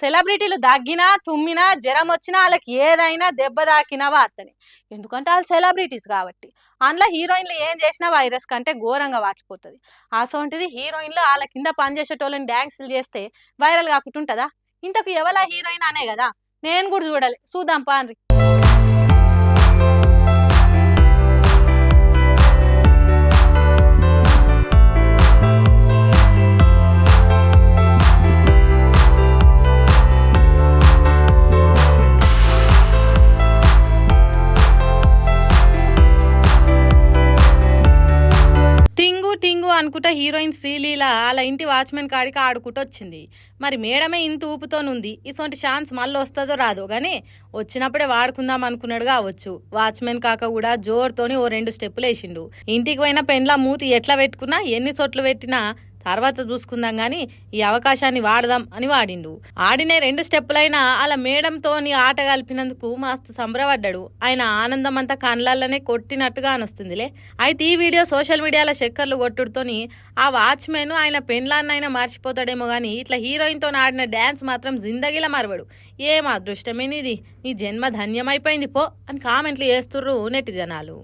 సెలబ్రిటీలు దగ్గినా తుమ్మినా జ్వరం వచ్చినా వాళ్ళకి ఏదైనా దెబ్బ తాకినా వార్తనే. ఎందుకంటే వాళ్ళు సెలబ్రిటీస్ కాబట్టి. అందులో హీరోయిన్లు ఏం చేసినా వైరస్ కంటే ఘోరంగా వాకిపోతుంది. అసొంటిది హీరోయిన్లు వాళ్ళ కింద పనిచేసేటోళ్ళని డ్యాన్సులు చేస్తే వైరల్ కాకుంటుంటదా? ఇంతకు ఎవలా హీరోయిన్ అనే కదా. నేను కూడా చూడాలి, చూద్దాం పాన్రి. టింగు టింగు అనుకుంటా హీరోయిన్ శ్రీలీల వాళ్ళ ఇంటి వాచ్మెన్ కాడికి ఆడుకుంటూ వచ్చింది. మరి మేడమే ఇంత ఊపుతోనుంది. ఇటువంటి ఛాన్స్ మళ్ళీ వస్తుందో రాదో కానీ వచ్చినప్పుడే వాడుకుందాం అనుకున్నాడు కావచ్చు. వాచ్మెన్ కాక కూడా జోరుతోని ఓ 2 స్టెప్పులు వేసిండు. ఇంటికి పోయిన పెండ్ల మూతి ఎట్లా పెట్టుకున్నా ఎన్ని చోట్ల పెట్టినా తర్వాత చూసుకుందాం గాని ఈ అవకాశాన్ని వాడదాం అని వాడిండు. ఆడినే 2 స్టెప్పులైనా అలా మేడంతోని ఆట కలిపినందుకు మస్తు సంబరపడ్డాడు. ఆయన ఆనందం అంతా కళ్ళల్లోనే కొట్టినట్టుగా అనొస్తుందిలే. అయితే ఈ వీడియో సోషల్ మీడియాలో చక్కర్లు కొట్టుడుతోని ఆ వాచ్మెన్ ఆయన పెండ్లాన్నైనా మర్చిపోతాడేమో గాని ఇట్లా హీరోయిన్తో ఆడిన డ్యాన్స్ మాత్రం జిందగీలా మరవడు. ఏం అదృష్టమేనిది, నీ జన్మ ధన్యమైపోయింది పో అని కామెంట్లు చేస్తుర్రు నెటిజనాలు.